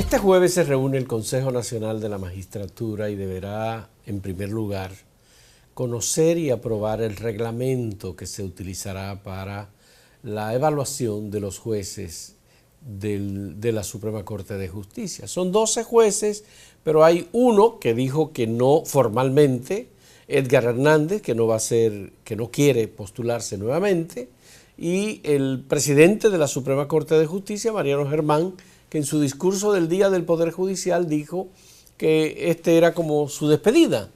Este jueves se reúne el Consejo Nacional de la Magistratura y deberá, en primer lugar, conocer y aprobar el reglamento que se utilizará para la evaluación de los jueces de la Suprema Corte de Justicia. Son 12 jueces, pero hay uno que dijo que no formalmente, Edgar Hernández, que no quiere postularse nuevamente, y el presidente de la Suprema Corte de Justicia, Mariano Germán, que en su discurso del Día del Poder Judicial dijo que este era como su despedida,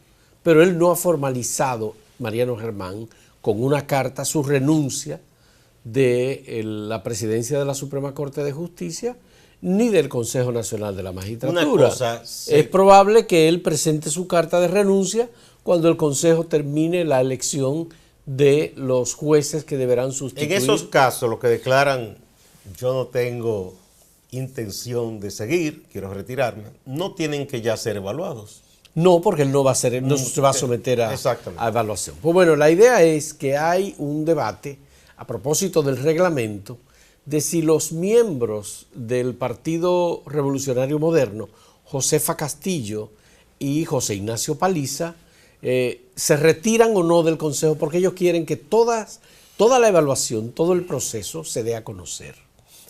pero él no ha formalizado, Mariano Germán, con una carta su renuncia de la presidencia de la Suprema Corte de Justicia ni del Consejo Nacional de la Magistratura. Es probable que él presente su carta de renuncia cuando el Consejo termine la elección de los jueces que deberán sustituir. En esos casos, los que declaran yo no tengo intención de seguir, quiero retirarme, no tienen que ya ser evaluados. No, porque él no se va a someter a evaluación. Pues bueno, la idea es que hay un debate a propósito del reglamento de si los miembros del Partido Revolucionario Moderno, Josefa Castillo y José Ignacio Paliza, se retiran o no del Consejo, porque ellos quieren que toda la evaluación, todo el proceso se dé a conocer.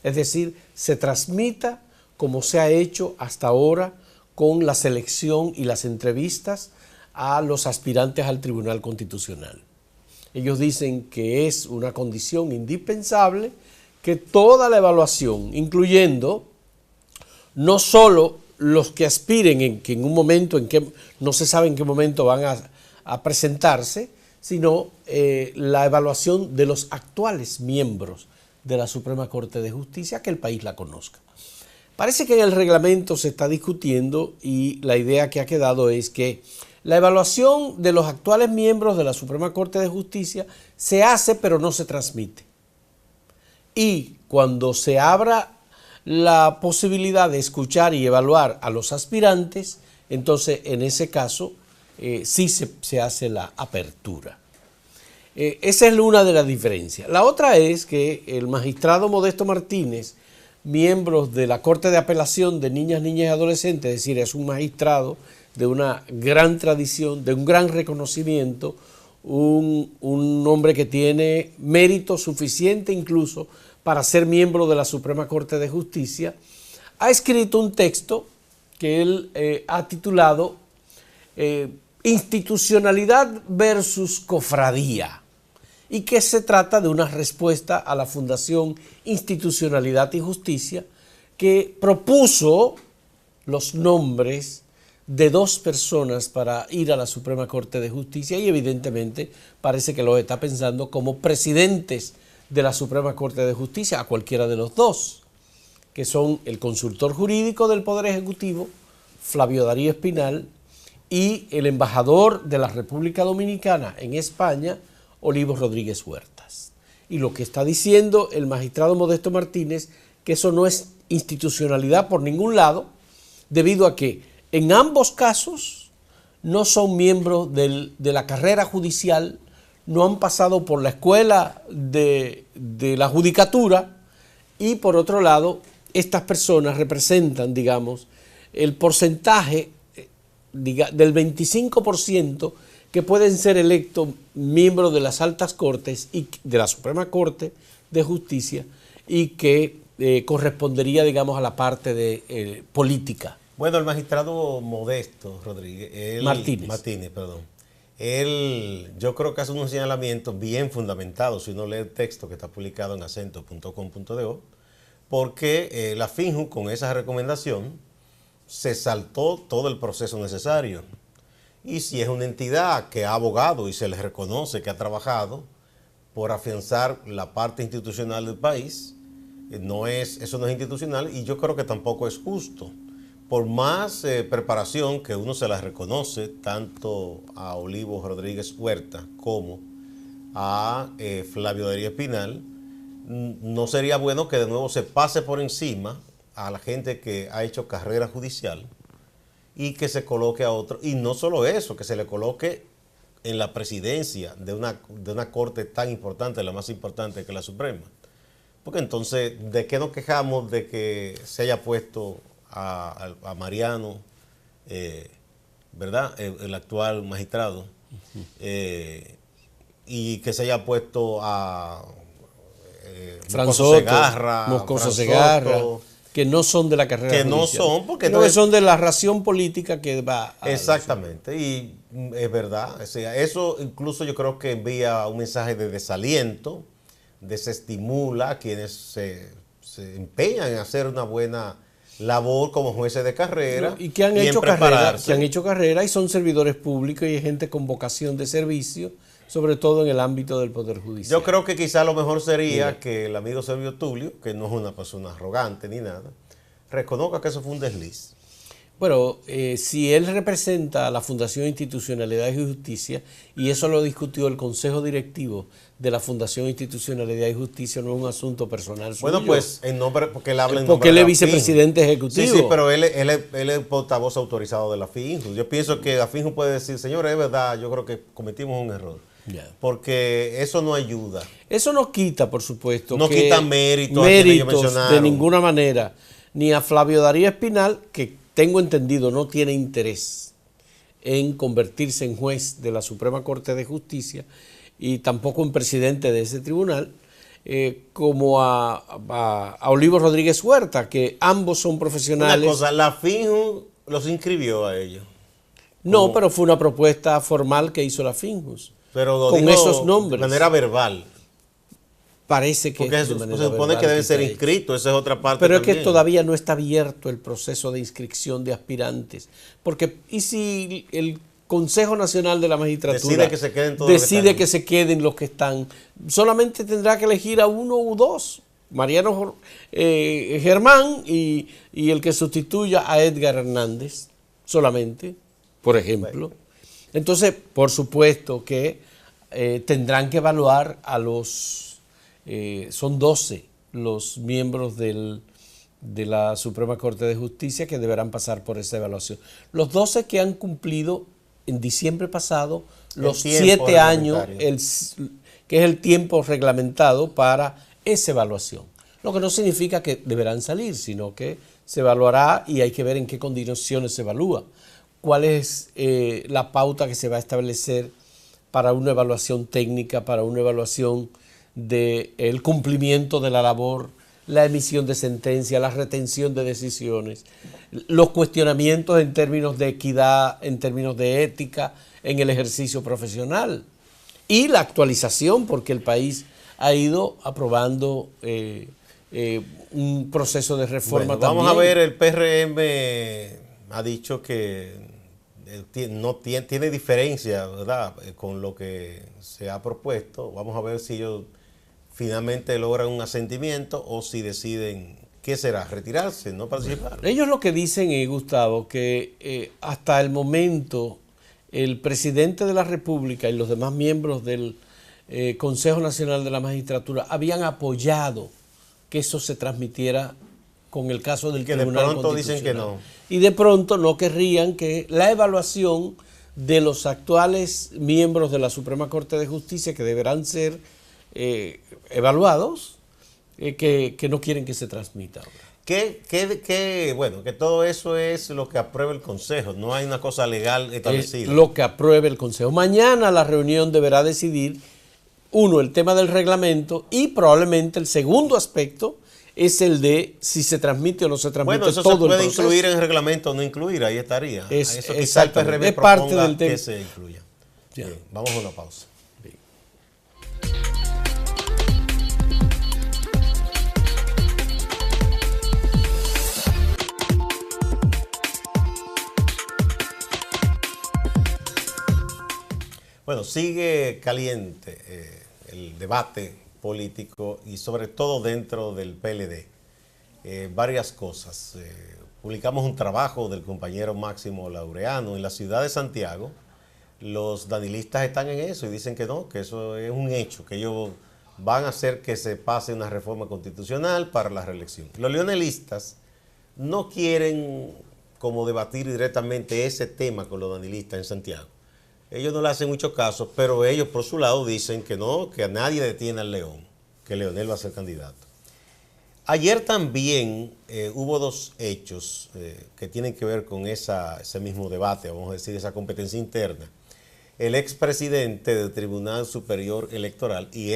Es decir, se transmita como se ha hecho hasta ahora con la selección y las entrevistas a los aspirantes al Tribunal Constitucional. Ellos dicen que es una condición indispensable que toda la evaluación, incluyendo no solo los que aspiren que en un momento en que no se sabe en qué momento van a presentarse, sino la evaluación de los actuales miembros de la Suprema Corte de Justicia, que el país la conozca. Parece que en el reglamento se está discutiendo y la idea que ha quedado es que la evaluación de los actuales miembros de la Suprema Corte de Justicia se hace pero no se transmite. Y cuando se abra la posibilidad de escuchar y evaluar a los aspirantes, entonces en ese caso sí se hace la apertura. Esa es una de las diferencias. La otra es que el magistrado Modesto Martínez, miembro de la Corte de Apelación de Niñas, Niñas y Adolescentes, es decir, es un magistrado de una gran tradición, de un gran reconocimiento, un hombre que tiene mérito suficiente incluso para ser miembro de la Suprema Corte de Justicia, ha escrito un texto que él ha titulado Institucionalidad versus Cofradía, y que se trata de una respuesta a la Fundación Institucionalidad y Justicia, que propuso los nombres de 2 personas para ir a la Suprema Corte de Justicia y evidentemente parece que lo está pensando como presidentes de la Suprema Corte de Justicia, a cualquiera de los 2, que son el consultor jurídico del Poder Ejecutivo, Flavio Darío Espinal, y el embajador de la República Dominicana en España, Olivo Rodríguez Huertas. Y lo que está diciendo el magistrado Modesto Martínez, que eso no es institucionalidad por ningún lado, debido a que en ambos casos no son miembros de la carrera judicial, no han pasado por la escuela de la judicatura, y por otro lado, estas personas representan, digamos, el porcentaje del 25% que pueden ser electos miembros de las altas cortes y de la Suprema Corte de Justicia, y que correspondería, digamos, a la parte de política. Bueno, el magistrado Modesto Rodríguez, Martínez, yo creo que hace unos señalamientos bien fundamentados, si uno lee el texto que está publicado en acento.com.do, porque la FINJU con esa recomendación se saltó todo el proceso necesario. Y si es una entidad que ha abogado y se le reconoce que ha trabajado por afianzar la parte institucional del país, eso no es institucional, y yo creo que tampoco es justo. Por más preparación que uno se la reconoce tanto a Olivo Rodríguez Huerta como a Flavio Darío Espinal, no sería bueno que de nuevo se pase por encima a la gente que ha hecho carrera judicial y que se coloque a otro. Y no solo eso, que se le coloque en la presidencia de una corte tan importante, la más importante que la Suprema. Porque entonces, ¿de qué nos quejamos de que se haya puesto a Mariano, ¿verdad? El actual magistrado, y que se haya puesto a Moscoso Segarra, que no son de la carrera que judicial, no son, porque no son de la ración política que va a... Exactamente, y es verdad, o sea, eso incluso yo creo que envía un mensaje de desaliento, desestimula a quienes se empeñan en hacer una buena labor como jueces de carrera y que han hecho carrera y son servidores públicos y hay gente con vocación de servicio, sobre todo en el ámbito del Poder Judicial. Yo creo que quizá lo mejor sería que el amigo Servio Tulio, que no es una persona arrogante ni nada, reconozca que eso fue un desliz. Bueno, si él representa a la Fundación Institucionalidad y Justicia, y eso lo discutió el Consejo Directivo de la Fundación Institucionalidad y Justicia, no es un asunto personal suyo. Bueno, pues en nombre, porque él habla en porque nombre él es de la vicepresidente ejecutivo. Sí, pero él es portavoz autorizado de la FINJU. Yo pienso que la FINJU puede decir, señores, es verdad, yo creo que cometimos un error. Yeah. Porque eso no ayuda. Eso no quita, por supuesto. No quita méritos de ninguna manera. Ni a Flavio Darío Espinal, que tengo entendido no tiene interés en convertirse en juez de la Suprema Corte de Justicia y tampoco en presidente de ese tribunal, como a Olivo Rodríguez Huerta, que ambos son profesionales. Una cosa, la FINJU los inscribió a ellos. No, pero fue una propuesta formal que hizo la FINJUS. Pero con esos nombres. De manera verbal. Parece que porque se supone que deben ser inscritos, esa es otra parte. Pero también. Es que todavía no está abierto el proceso de inscripción de aspirantes. Porque, ¿y si el Consejo Nacional de la Magistratura decide que se queden todos los que están? Solamente tendrá que elegir a uno u dos. Mariano Germán y el que sustituya a Edgar Hernández, solamente, por ejemplo. Bueno. Entonces, por supuesto que tendrán que evaluar a los... son 12 los miembros de la Suprema Corte de Justicia que deberán pasar por esa evaluación. Los 12 que han cumplido en diciembre pasado los 7 años, que es el tiempo reglamentado para esa evaluación. Lo que no significa que deberán salir, sino que se evaluará y hay que ver en qué condiciones se evalúa. Cuál es la pauta que se va a establecer para una evaluación técnica, para una evaluación del cumplimiento de la labor, la emisión de sentencia, la retención de decisiones, los cuestionamientos en términos de equidad, en términos de ética, en el ejercicio profesional y la actualización, porque el país ha ido aprobando un proceso de reforma también. Vamos a ver, el PRM ha dicho que no tiene diferencia, ¿verdad?, con lo que se ha propuesto. Vamos a ver si ellos finalmente logran un asentimiento o si deciden, ¿qué será? ¿Retirarse? ¿No participar? Ellos lo que dicen, Gustavo, que hasta el momento el presidente de la República y los demás miembros del Consejo Nacional de la Magistratura habían apoyado que eso se transmitiera con el caso del Tribunal Constitucional. De pronto dicen que no. Y de pronto no querrían que la evaluación de los actuales miembros de la Suprema Corte de Justicia, que deberán ser evaluados, que no quieren que se transmita ahora. Bueno, que todo eso es lo que aprueba el Consejo, no hay una cosa legal establecida. Es lo que apruebe el Consejo. Mañana la reunión deberá decidir, uno, el tema del reglamento y probablemente el segundo aspecto es el de si se transmite o no se transmite. Bueno, eso todo se puede el incluir en el reglamento o no incluir, ahí estaría. Eso quizá el PRM es parte del tema. Que se incluya. Bien, vamos a una pausa. Bien. Bueno, sigue caliente el debate político y sobre todo dentro del PLD. Varias cosas. Publicamos un trabajo del compañero Máximo Laureano en la ciudad de Santiago. Los danilistas están en eso y dicen que no, que eso es un hecho, que ellos van a hacer que se pase una reforma constitucional para la reelección. Los leonelistas no quieren como debatir directamente ese tema con los danilistas en Santiago. Ellos no le hacen mucho caso, pero ellos por su lado dicen que no, que a nadie detiene al León, que Leonel va a ser candidato. Ayer también hubo dos hechos que tienen que ver con ese mismo debate, vamos a decir, esa competencia interna. El expresidente del Tribunal Superior Electoral y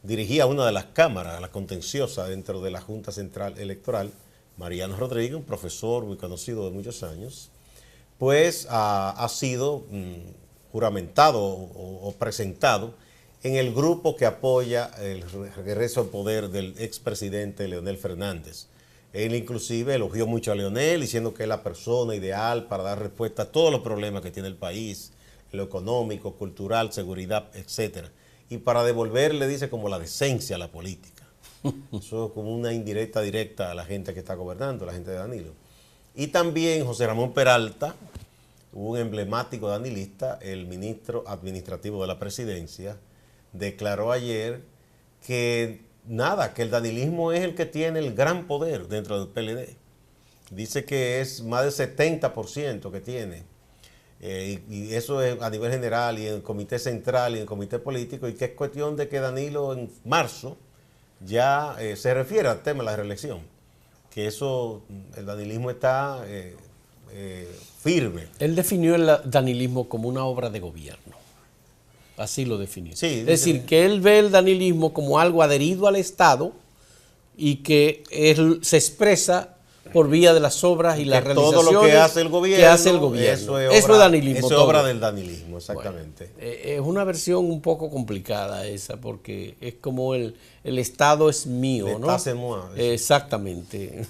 dirigía una de las cámaras, la contenciosa dentro de la Junta Central Electoral, Mariano Rodríguez, un profesor muy conocido de muchos años, pues ha sido juramentado o presentado en el grupo que apoya el regreso al poder del expresidente Leonel Fernández. Él inclusive elogió mucho a Leonel, diciendo que es la persona ideal para dar respuesta a todos los problemas que tiene el país, en lo económico, cultural, seguridad, etcétera. Y para devolverle, dice, como la decencia a la política. Eso es como una indirecta directa a la gente que está gobernando, la gente de Danilo. Y también José Ramón Peralta, un emblemático danilista, el ministro administrativo de la presidencia, declaró ayer que que el danilismo es el que tiene el gran poder dentro del PLD. Dice que es más del 70% que tiene. Y eso es a nivel general y en el comité central y en el comité político, y que es cuestión de que Danilo en marzo ya se refiere al tema de la reelección. Que eso, el danilismo está firme. Él definió el danilismo como una obra de gobierno. Así lo definió. Sí, es decir, que él ve el danilismo como algo adherido al Estado y que él se expresa por vía de las obras y las realizaciones todo lo que hace el gobierno, eso es danilismo. Eso es obra del danilismo, exactamente. Bueno, es una versión un poco complicada esa, porque es como el Estado es mío, ¿no? Exactamente.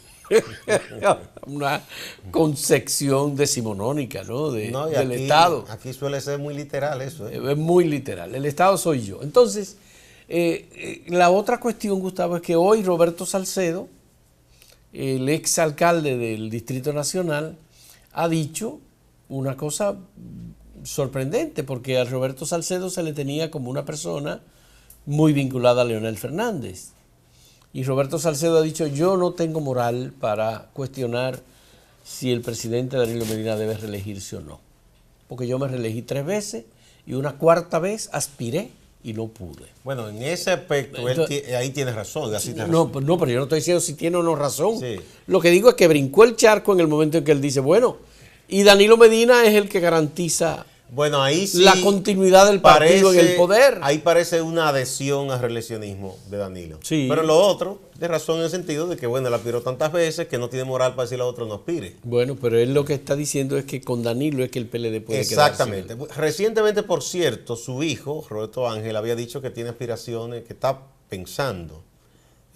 Una concepción decimonónica, ¿no? Del Estado. Aquí suele ser muy literal eso. Es muy literal. El Estado soy yo. Entonces, la otra cuestión, Gustavo, es que hoy Roberto Salcedo, el exalcalde del Distrito Nacional, ha dicho una cosa sorprendente, porque a Roberto Salcedo se le tenía como una persona muy vinculada a Leonel Fernández. Y Roberto Salcedo ha dicho: yo no tengo moral para cuestionar si el presidente Danilo Medina debe reelegirse o no. Porque yo me reelegí 3 veces y una 4ª vez aspiré y no pude. Bueno, en ese aspecto ahí tienes razón. No, pero yo no estoy diciendo si tiene o no razón. Sí. Lo que digo es que brincó el charco en el momento en que él dice, bueno, y Danilo Medina es el que garantiza ahí sí la continuidad del partido en el poder. Ahí parece una adhesión al reeleccionismo de Danilo. Sí. Pero lo otro, de razón en el sentido de que, él aspiró tantas veces que no tiene moral para decirle a otro no aspire. Bueno, pero él lo que está diciendo es que con Danilo es que el PLD puede Exactamente. quedarse. Recientemente, por cierto, su hijo, Roberto Ángel, había dicho que tiene aspiraciones, que está pensando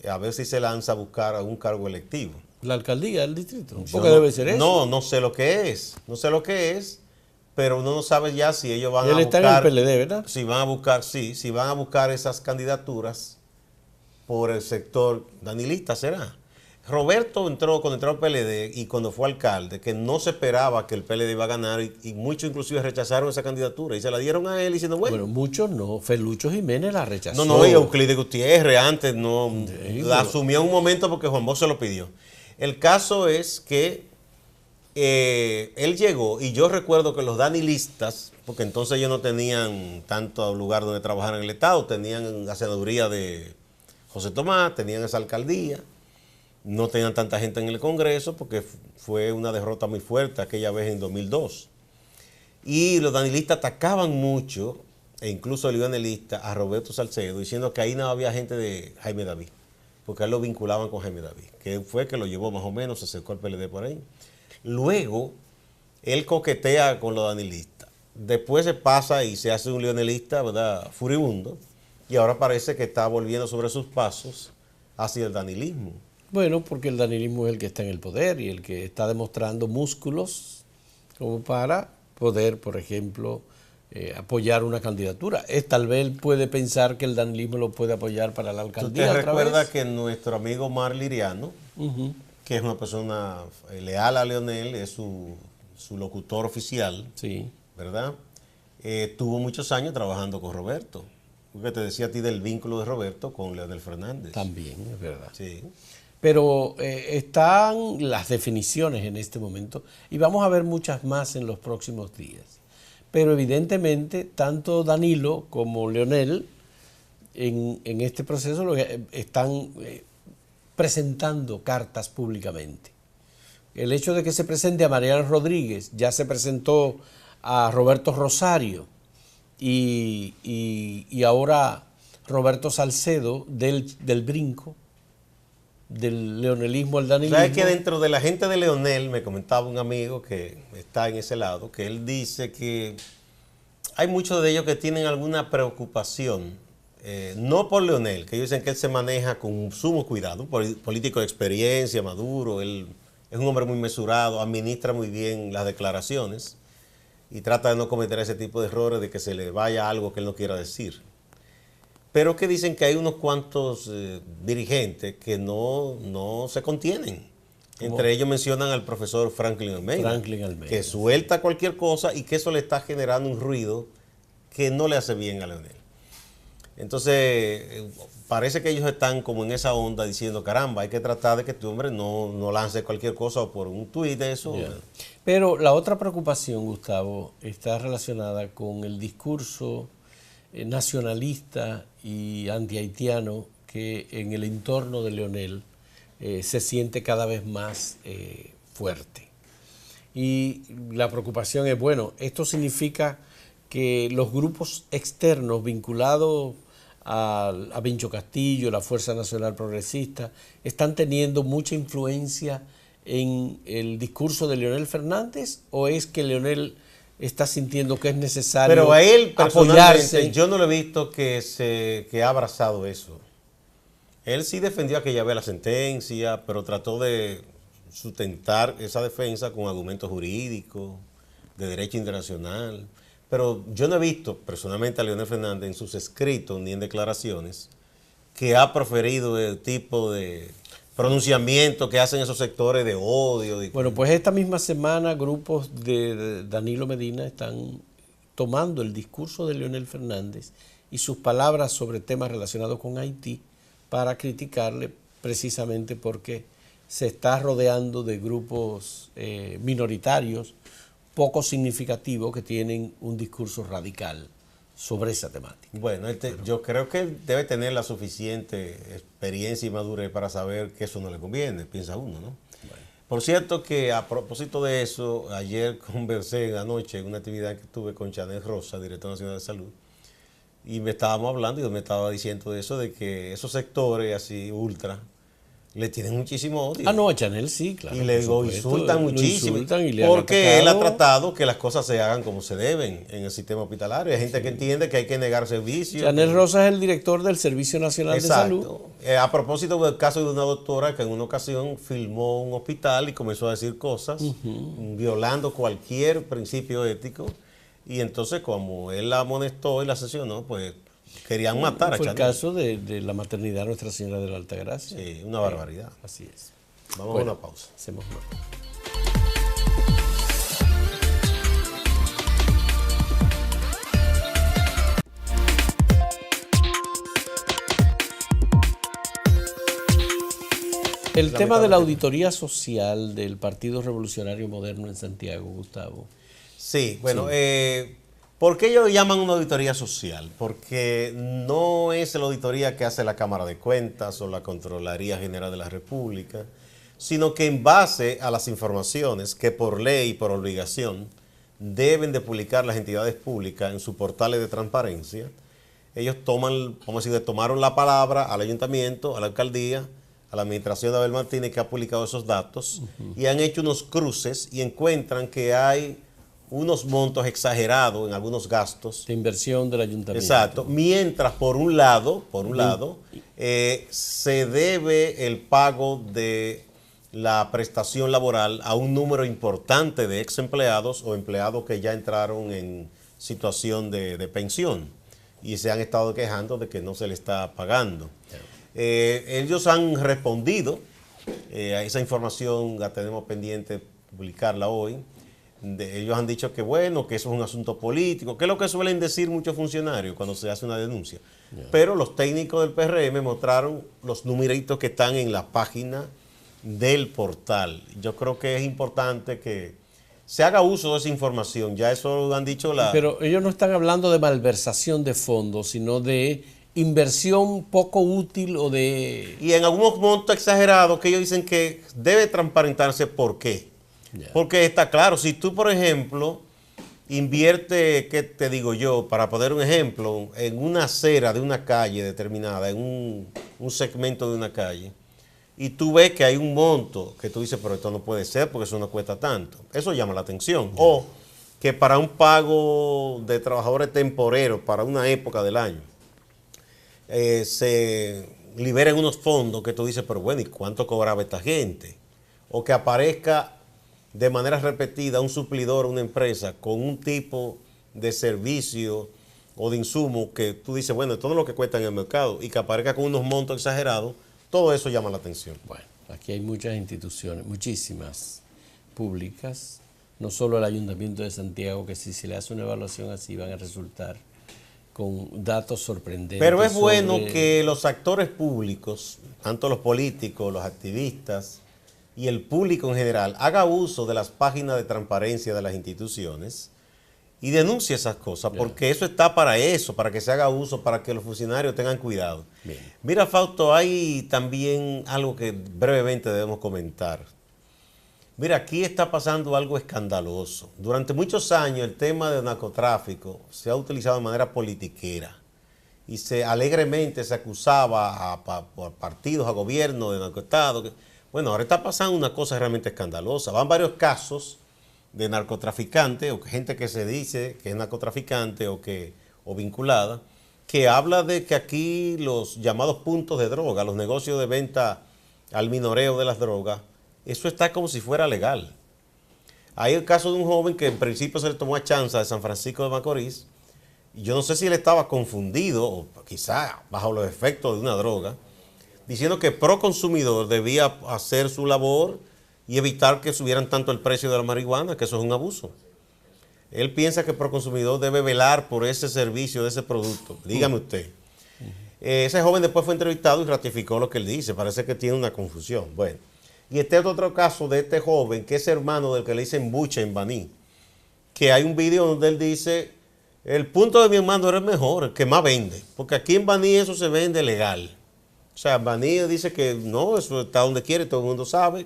a ver si se lanza a buscar algún cargo electivo. ¿La alcaldía del distrito? ¿Por qué debe ser eso? No sé lo que es. No sé lo que es. Pero uno no sabe ya si ellos van a buscar... Él está en el PLD, ¿verdad? Si van a buscar esas candidaturas por el sector danilista, ¿será? Roberto cuando entró al PLD y cuando fue alcalde, que no se esperaba que el PLD iba a ganar y muchos inclusive rechazaron esa candidatura y se la dieron a él diciendo, bueno... Bueno, muchos no. Felucho Jiménez la rechazó. No, y Euclides Gutiérrez antes no... La asumió en un momento porque Juan Bosch se lo pidió. El caso es que él llegó y yo recuerdo que los danilistas, porque entonces ellos no tenían tanto lugar donde trabajar en el Estado, tenían la senaduría de José Tomás, tenían esa alcaldía, no tenían tanta gente en el Congreso porque fue una derrota muy fuerte aquella vez en 2002. Y los danilistas atacaban mucho, e incluso el danilista, a Roberto Salcedo, diciendo que ahí no había gente de Jaime David, porque a él lo vinculaban con Jaime David, que fue que lo llevó más o menos, se acercó al PLD por ahí. Luego, él coquetea con los danilistas. Después se pasa y se hace un leonelista, ¿verdad?, furibundo. Y ahora parece que está volviendo sobre sus pasos hacia el danilismo. Bueno, porque el danilismo es el que está en el poder y el que está demostrando músculos como para poder, por ejemplo, apoyar una candidatura. Tal vez él puede pensar que el danilismo lo puede apoyar para la alcaldía. ¿Usted recuerda que nuestro amigo Omar Liriano, que es una persona leal a Leonel, es su locutor oficial, sí, ¿verdad? Tuvo muchos años trabajando con Roberto. Porque te decía a ti del vínculo de Roberto con Leonel Fernández. También, es verdad. Sí. Pero están las definiciones en este momento y vamos a ver muchas más en los próximos días. Pero evidentemente, tanto Danilo como Leonel en este proceso están presentando cartas públicamente. El hecho de que se presente a Mariano Rodríguez, ya se presentó a Roberto Rosario y ahora Roberto Salcedo del brinco, del leonelismo al danilismo. ¿Sabes que dentro de la gente de Leonel, me comentaba un amigo que está en ese lado, que él dice que hay muchos de ellos que tienen alguna preocupación, no por Leonel, que ellos dicen que él se maneja con sumo cuidado, un político de experiencia, maduro, él es un hombre muy mesurado, administra muy bien las declaraciones y trata de no cometer ese tipo de errores de que se le vaya algo que él no quiera decir. Pero que dicen que hay unos cuantos dirigentes que no se contienen. Entre ellos mencionan al profesor Franklin Almeida, que suelta cualquier cosa y que eso le está generando un ruido que no le hace bien a Leonel. Entonces, parece que ellos están como en esa onda diciendo, caramba, hay que tratar de que este hombre no lance cualquier cosa o por un tuit de eso. Yeah. Pero la otra preocupación, Gustavo, está relacionada con el discurso nacionalista y antihaitiano que en el entorno de Leonel se siente cada vez más fuerte. Y la preocupación es, bueno, esto significa que los grupos externos vinculados a Vincho Castillo, la Fuerza Nacional Progresista, están teniendo mucha influencia en el discurso de Leonel Fernández, o es que Leonel está sintiendo que es necesario pero a él apoyarse? Yo no lo he visto que ha abrazado eso. Él sí defendió aquella vez la sentencia, pero trató de sustentar esa defensa con argumentos jurídicos, de derecho internacional. Pero yo no he visto personalmente a Leonel Fernández en sus escritos ni en declaraciones que ha proferido el tipo de pronunciamiento que hacen esos sectores de odio. Bueno, pues esta misma semana grupos de Danilo Medina están tomando el discurso de Leonel Fernández y sus palabras sobre temas relacionados con Haití para criticarle, precisamente porque se está rodeando de grupos minoritarios poco significativos que tienen un discurso radical sobre esa temática. Bueno, yo creo que él debe tener la suficiente experiencia y madurez para saber que eso no le conviene, piensa uno, ¿no? Bueno. Por cierto que a propósito de eso, ayer conversé anoche en una actividad que tuve con Chanel Rosa, directora nacional de salud, y me estábamos hablando y yo me estaba diciendo de eso, de que esos sectores así ultra le tienen muchísimo odio. Ah, no, a Chanel sí, claro. Y le insultan muchísimo. Porque él ha tratado que las cosas se hagan como se deben en el sistema hospitalario. Hay gente que entiende que hay que negar servicios. Chanel Rosa es el director del Servicio Nacional de Salud. A propósito del caso de una doctora que en una ocasión filmó un hospital y comenzó a decir cosas, violando cualquier principio ético. Y entonces, como él la amonestó y la sesionó, pues querían matar a Chanel. Fue el caso de la maternidad Nuestra Señora de la Altagracia. Sí, una barbaridad. Así es. Vamos a una pausa. Hacemos una pausa. El tema de la auditoría social del Partido Revolucionario Moderno en Santiago, Gustavo. Sí, bueno, sí. ¿Por qué ellos llaman una auditoría social? Porque no es la auditoría que hace la Cámara de Cuentas o la Contraloría General de la República, sino que en base a las informaciones que por ley y por obligación deben de publicar las entidades públicas en sus portales de transparencia, ellos tomaron la palabra al ayuntamiento, a la alcaldía, a la administración de Abel Martínez, que ha publicado esos datos, y han hecho unos cruces y encuentran que hay unos montos exagerados en algunos gastos. De inversión del ayuntamiento. Exacto. Mientras, por un lado, se debe el pago de la prestación laboral a un número importante de ex empleados o empleados que ya entraron en situación de pensión y se han estado quejando de que no se le está pagando. Ellos han respondido a esa información, la tenemos pendiente de publicarla hoy. Ellos han dicho que bueno, que eso es un asunto político, que es lo que suelen decir muchos funcionarios cuando se hace una denuncia. Pero los técnicos del PRM mostraron los numeritos que están en la página del portal. Yo creo que es importante que se haga uso de esa información. Ya eso lo han dicho Pero ellos no están hablando de malversación de fondos, sino de inversión poco útil o de... Y en algunos montos exagerados que ellos dicen que debe transparentarse. ¿Por qué? Yeah. Porque está claro, si tú, por ejemplo, invierte, ¿qué te digo yo? Para poner un ejemplo, en una acera de una calle determinada, en un segmento de una calle, y tú ves que hay un monto que tú dices, pero esto no puede ser porque eso no cuesta tanto. Eso llama la atención. Yeah. O que para un pago de trabajadores temporeros para una época del año, se liberen unos fondos que tú dices, pero bueno, ¿y cuánto cobraba esta gente? O que aparezca de manera repetida un suplidor, una empresa, con un tipo de servicio o de insumo que tú dices, bueno, todo lo que cuesta en el mercado, y que aparezca con unos montos exagerados, todo eso llama la atención. Bueno, aquí hay muchas instituciones, muchísimas públicas, no solo el Ayuntamiento de Santiago, que si se le hace una evaluación así van a resultar con datos sorprendentes. Pero es bueno que los actores públicos, tanto los políticos, los activistas y el público en general, haga uso de las páginas de transparencia de las instituciones y denuncie esas cosas, porque eso está para eso, para que se haga uso, para que los funcionarios tengan cuidado. Bien. Mira, Fausto, hay también algo que brevemente debemos comentar. Mira, aquí está pasando algo escandaloso. Durante muchos años el tema del narcotráfico se ha utilizado de manera politiquera y alegremente se acusaba a partidos, a gobiernos de narcoestado. Bueno, ahora está pasando una cosa realmente escandalosa. Van varios casos de narcotraficantes o gente que se dice que es narcotraficante o vinculada, que habla de que aquí los llamados puntos de droga, los negocios de venta al minoreo de las drogas, eso está como si fuera legal. Hay el caso de un joven que en principio se le tomó a chanza de San Francisco de Macorís, y yo no sé si él estaba confundido o quizá bajo los efectos de una droga, diciendo que Proconsumidor debía hacer su labor y evitar que subieran tanto el precio de la marihuana, que eso es un abuso. Él piensa que Proconsumidor debe velar por ese servicio de ese producto. Dígame usted. Ese joven después fue entrevistado y ratificó lo que él dice. Parece que tiene una confusión. Bueno. Y este es otro caso de este joven que es hermano del que le dicen Buche en Baní, que hay un video donde él dice, el punto de mi hermano era el mejor, el que más vende, porque aquí en Baní eso se vende legal. O sea, Baní dice que no, eso está donde quiere, todo el mundo sabe,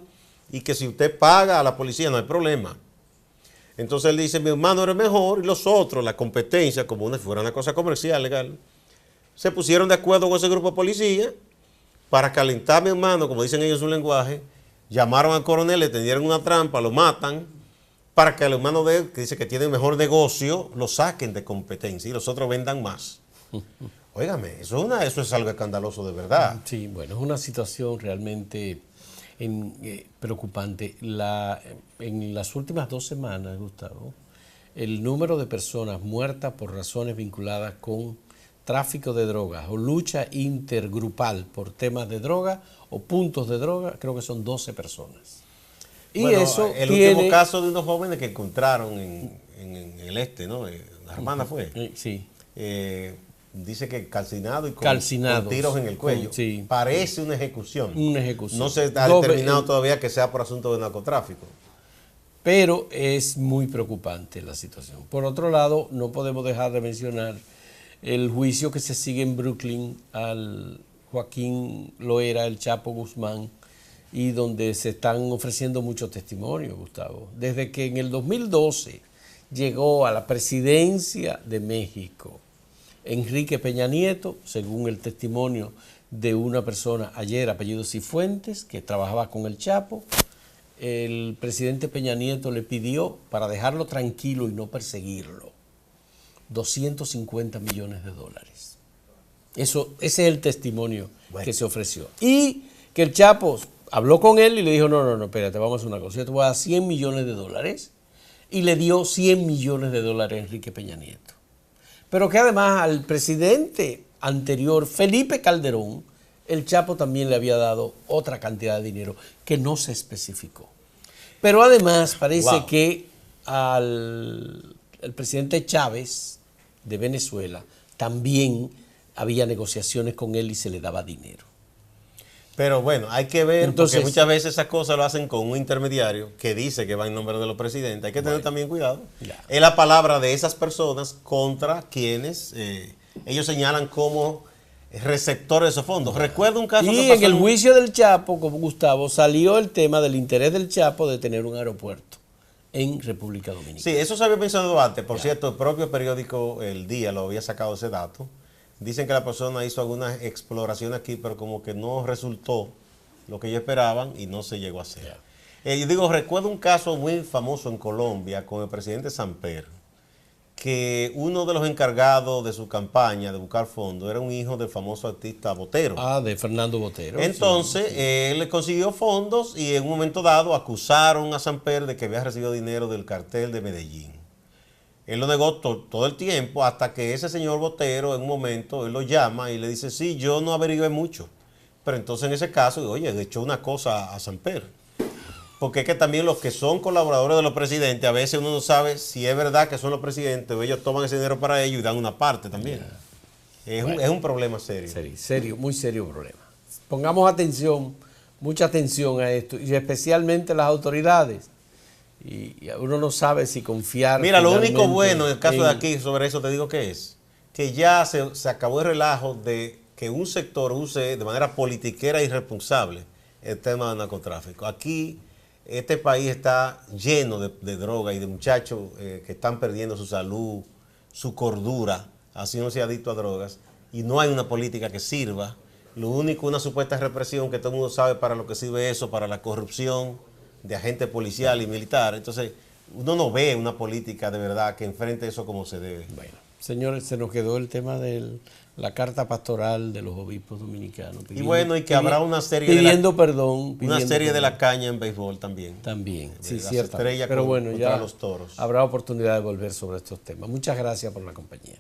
y que si usted paga a la policía no hay problema. Entonces él dice, mi hermano era el mejor, y los otros, la competencia, como si fuera una cosa comercial legal, se pusieron de acuerdo con ese grupo de policía para calentar a mi hermano, como dicen ellos en su lenguaje. Llamaron al coronel, le tendieron una trampa, lo matan, para que el hermano de él, que dice que tiene mejor negocio, lo saquen de competencia y los otros vendan más. Óigame, eso es algo escandaloso de verdad. Sí, bueno, es una situación realmente preocupante. En las últimas 2 semanas, Gustavo, el número de personas muertas por razones vinculadas con tráfico de drogas o lucha intergrupal por temas de droga o puntos de droga, creo que son 12 personas. Y bueno, eso el último caso de unos jóvenes que encontraron en el este, ¿no? La hermana fue. Sí. Dice que calcinado y con tiros en el cuello. Sí. Parece una ejecución. Una ejecución. No se ha determinado todavía que sea por asunto de narcotráfico. Pero es muy preocupante la situación. Por otro lado, no podemos dejar de mencionar el juicio que se sigue en Brooklyn al Joaquín Loera, el Chapo Guzmán, y donde se están ofreciendo muchos testimonios, Gustavo. Desde que en el 2012 llegó a la presidencia de México Enrique Peña Nieto, según el testimonio de una persona ayer, apellido Cifuentes, que trabajaba con el Chapo, el presidente Peña Nieto le pidió, para dejarlo tranquilo y no perseguirlo, $250 millones. Ese es el testimonio que se ofreció. Y que el Chapo habló con él y le dijo, no, espérate, vamos a hacer una cosa, yo te voy a dar $100 millones. Y le dio $100 millones a Enrique Peña Nieto. Pero que además al presidente anterior, Felipe Calderón, el Chapo también le había dado otra cantidad de dinero que no se especificó. Pero además parece que el presidente Chávez de Venezuela también había negociaciones con él y se le daba dinero. Pero bueno, hay que ver, entonces, porque muchas veces esas cosas lo hacen con un intermediario que dice que va en nombre de los presidentes. Hay que tener también cuidado. Ya. Es la palabra de esas personas contra quienes ellos señalan como receptores de esos fondos. Recuerdo un caso y que pasó en el juicio del Chapo, como Gustavo, salió el tema del interés del Chapo de tener un aeropuerto en República Dominicana. Sí, eso se había mencionado antes. Por cierto, el propio periódico El Día lo había sacado ese dato. Dicen que la persona hizo algunas exploraciones aquí, pero como que no resultó lo que ellos esperaban y no se llegó a hacer. Yo digo, recuerdo un caso muy famoso en Colombia con el presidente Samper, que uno de los encargados de su campaña de buscar fondos era un hijo del famoso artista Botero. Ah, de Fernando Botero. Entonces, él le consiguió fondos y en un momento dado acusaron a Samper de que había recibido dinero del cartel de Medellín. Él lo negó todo el tiempo hasta que ese señor Botero en un momento, él lo llama y le dice, sí, yo no averigué mucho. Pero entonces en ese caso, oye, le echó una cosa a Samper. Porque es que también los que son colaboradores de los presidentes, a veces uno no sabe si es verdad que son los presidentes o ellos toman ese dinero para ellos y dan una parte también. Es un problema serio. Serio, muy serio problema. Pongamos atención, mucha atención a esto, y especialmente las autoridades. Y uno no sabe si confiar. Mira, lo único bueno en el caso de aquí, sobre eso te digo que es, que ya se acabó el relajo de que un sector use de manera politiquera e irresponsable el tema del narcotráfico. Aquí este país está lleno de droga y de muchachos que están perdiendo su salud, su cordura, así no sea adicto a drogas, y no hay una política que sirva. Lo único, una supuesta represión que todo el mundo sabe para lo que sirve eso, para la corrupción de agentes policial y militar. Entonces, uno no ve una política de verdad que enfrente eso como se debe. Bueno, señores, se nos quedó el tema de la carta pastoral de los obispos dominicanos. Y bueno, y que habrá una serie de la caña en béisbol también. También, sí, cierto. Pero bueno, ya los toros. habrá oportunidad de volver sobre estos temas. Muchas gracias por la compañía.